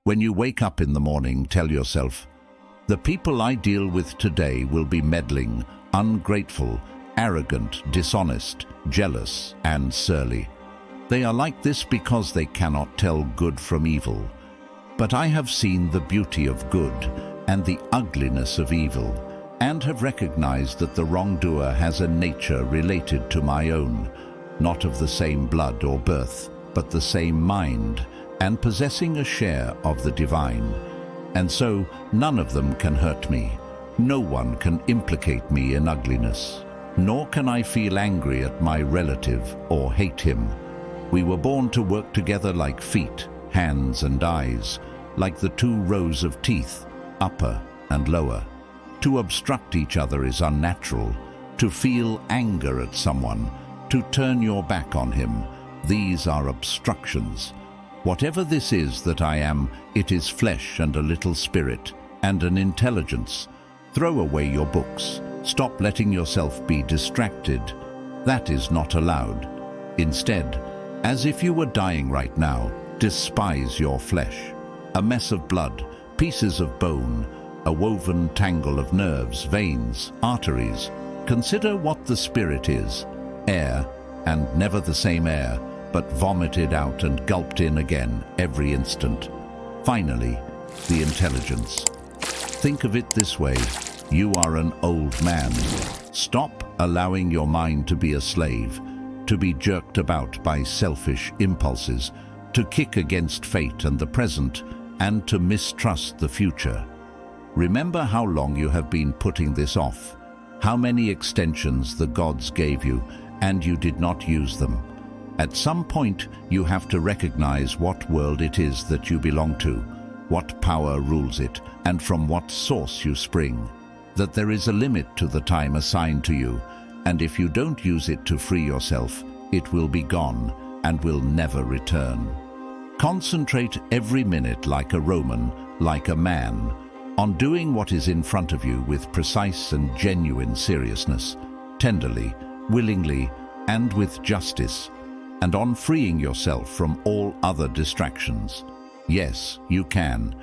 When you wake up in the morning, tell yourself, "The people I deal with today will be meddling, ungrateful, arrogant, dishonest, jealous, and surly. They are like this because they cannot tell good from evil. But I have seen the beauty of good and the ugliness of evil, and have recognized that the wrongdoer has a nature related to my own, not of the same blood or birth, but the same mind, and possessing a share of the divine. And so none of them can hurt me. No one can implicate me in ugliness, nor can I feel angry at my relative or hate him. We were born to work together like feet, hands and eyes, like the two rows of teeth, upper and lower. To obstruct each other is unnatural. To feel anger at someone, to turn your back on him, these are obstructions. Whatever this is that I am, it is flesh and a little spirit, and an intelligence. Throw away your books. Stop letting yourself be distracted. That is not allowed. Instead, as if you were dying right now, despise your flesh. A mess of blood, pieces of bone, a woven tangle of nerves, veins, arteries. Consider what the spirit is. Air, and never the same air, but vomited out and gulped in again every instant. Finally, the intelligence. Think of it this way. You are an old man. Stop allowing your mind to be a slave, to be jerked about by selfish impulses, to kick against fate and the present, and to mistrust the future. Remember how long you have been putting this off, how many extensions the gods gave you, and you did not use them. At some point, you have to recognize what world it is that you belong to, what power rules it, and from what source you spring. That there is a limit to the time assigned to you, and if you don't use it to free yourself, it will be gone and will never return. Concentrate every minute like a Roman, like a man, on doing what is in front of you with precise and genuine seriousness, tenderly, willingly, and with justice, and on freeing yourself from all other distractions. Yes, you can,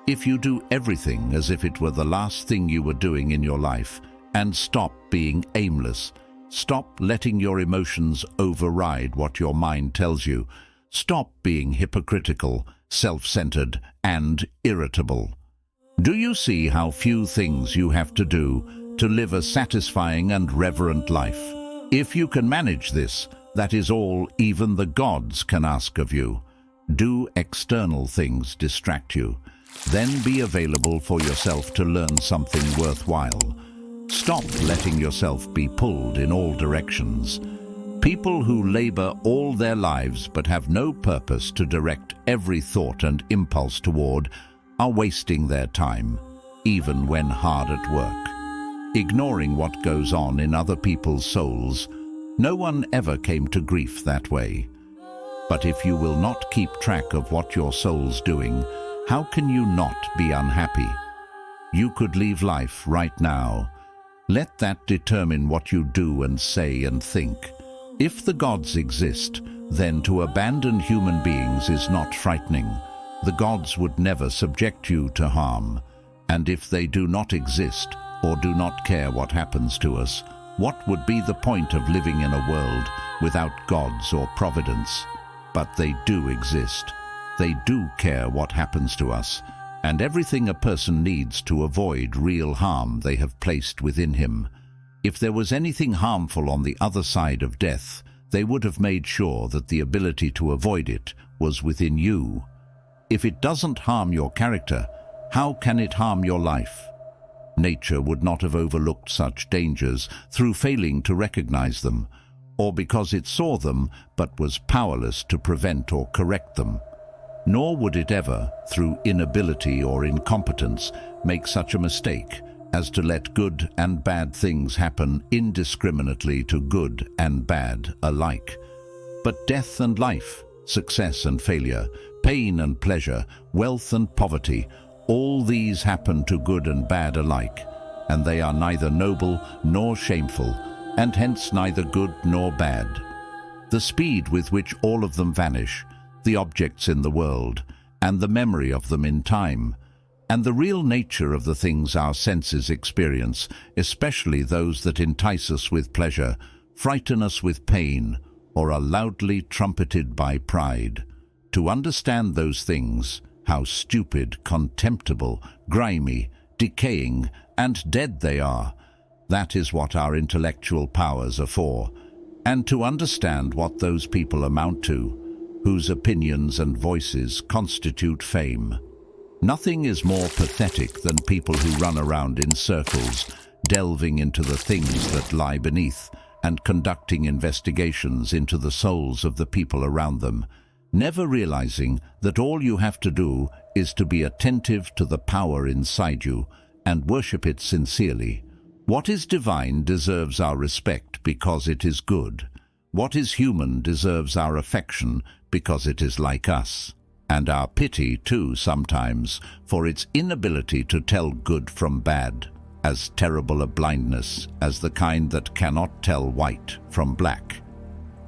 if you do everything as if it were the last thing you were doing in your life, and stop being aimless. Stop letting your emotions override what your mind tells you. Stop being hypocritical, self-centered, and irritable. Do you see how few things you have to do to live a satisfying and reverent life? If you can manage this, that is all even the gods can ask of you. Do external things distract you? Then be available for yourself to learn something worthwhile. Stop letting yourself be pulled in all directions. People who labor all their lives but have no purpose to direct every thought and impulse toward are wasting their time, even when hard at work. Ignoring what goes on in other people's souls, no one ever came to grief that way. But if you will not keep track of what your soul's doing, how can you not be unhappy? You could leave life right now. Let that determine what you do and say and think. If the gods exist, then to abandon human beings is not frightening. The gods would never subject you to harm. And if they do not exist, or do not care what happens to us, what would be the point of living in a world without gods or providence? But they do exist. They do care what happens to us, and everything a person needs to avoid real harm they have placed within him. If there was anything harmful on the other side of death, they would have made sure that the ability to avoid it was within you. If it doesn't harm your character, how can it harm your life? Nature would not have overlooked such dangers through failing to recognize them, or because it saw them but was powerless to prevent or correct them. Nor would it ever, through inability or incompetence, make such a mistake as to let good and bad things happen indiscriminately to good and bad alike. But death and life, success and failure, pain and pleasure, wealth and poverty, all these happen to good and bad alike, and they are neither noble nor shameful, and hence neither good nor bad. The speed with which all of them vanish, the objects in the world, and the memory of them in time, and the real nature of the things our senses experience, especially those that entice us with pleasure, frighten us with pain, or are loudly trumpeted by pride. To understand those things, how stupid, contemptible, grimy, decaying, and dead they are, that is what our intellectual powers are for. And to understand what those people amount to, whose opinions and voices constitute fame. Nothing is more pathetic than people who run around in circles, delving into the things that lie beneath, and conducting investigations into the souls of the people around them, never realizing that all you have to do is to be attentive to the power inside you and worship it sincerely. What is divine deserves our respect because it is good. What is human deserves our affection because it is like us, and our pity too sometimes for its inability to tell good from bad, as terrible a blindness as the kind that cannot tell white from black.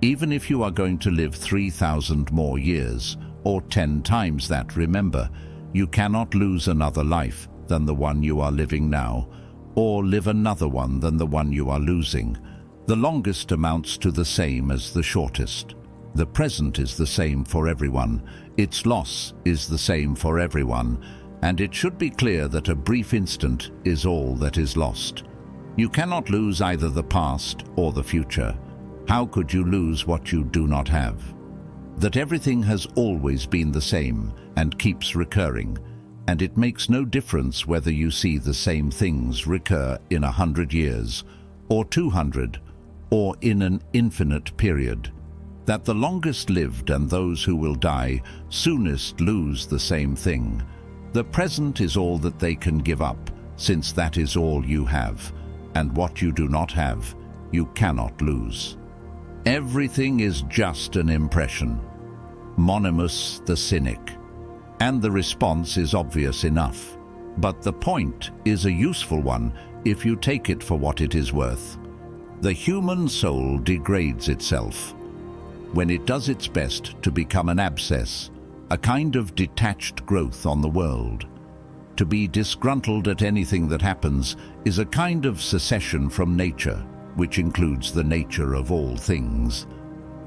Even if you are going to live 3,000 more years, or 10 times that, remember, you cannot lose another life than the one you are living now, or live another one than the one you are losing. The longest amounts to the same as the shortest. The present is the same for everyone. Its loss is the same for everyone, and it should be clear that a brief instant is all that is lost. You cannot lose either the past or the future. How could you lose what you do not have? That everything has always been the same and keeps recurring, and it makes no difference whether you see the same things recur in 100 years, or 200, or in an infinite period. That the longest lived and those who will die soonest lose the same thing. The present is all that they can give up, since that is all you have, and what you do not have, you cannot lose. Everything is just an impression. Monimus the cynic. And the response is obvious enough. But the point is a useful one if you take it for what it is worth. The human soul degrades itself when it does its best to become an abscess, a kind of detached growth on the world. To be disgruntled at anything that happens is a kind of secession from nature, which includes the nature of all things.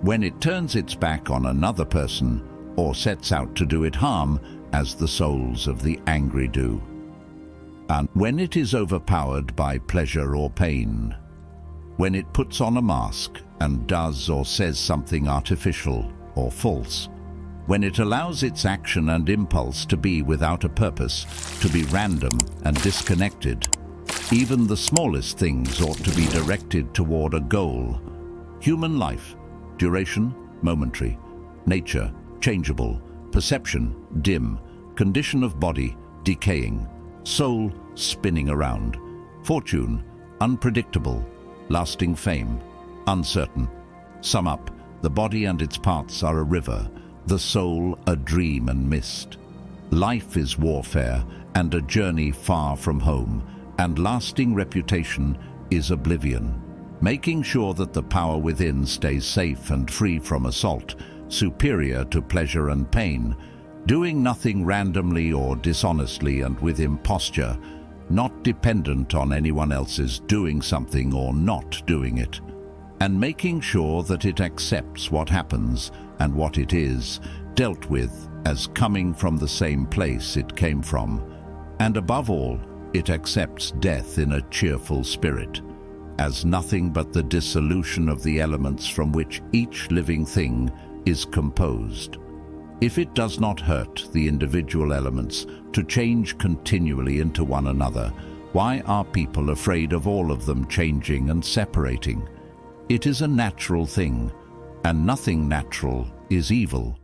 When it turns its back on another person, or sets out to do it harm, as the souls of the angry do. And when it is overpowered by pleasure or pain. When it puts on a mask and does or says something artificial or false. When it allows its action and impulse to be without a purpose, to be random and disconnected. Even the smallest things ought to be directed toward a goal. Human life, duration, momentary, nature, changeable, perception, dim, condition of body, decaying, soul, spinning around, fortune, unpredictable, lasting fame, uncertain. Sum up, the body and its parts are a river, the soul a dream and mist. Life is warfare and a journey far from home, and lasting reputation is oblivion. Making sure that the power within stays safe and free from assault, superior to pleasure and pain, doing nothing randomly or dishonestly and with imposture, not dependent on anyone else's doing something or not doing it, and making sure that it accepts what happens and what it is, dealt with as coming from the same place it came from, and above all, it accepts death in a cheerful spirit, as nothing but the dissolution of the elements from which each living thing is composed. If it does not hurt the individual elements to change continually into one another, why are people afraid of all of them changing and separating? It is a natural thing, and nothing natural is evil.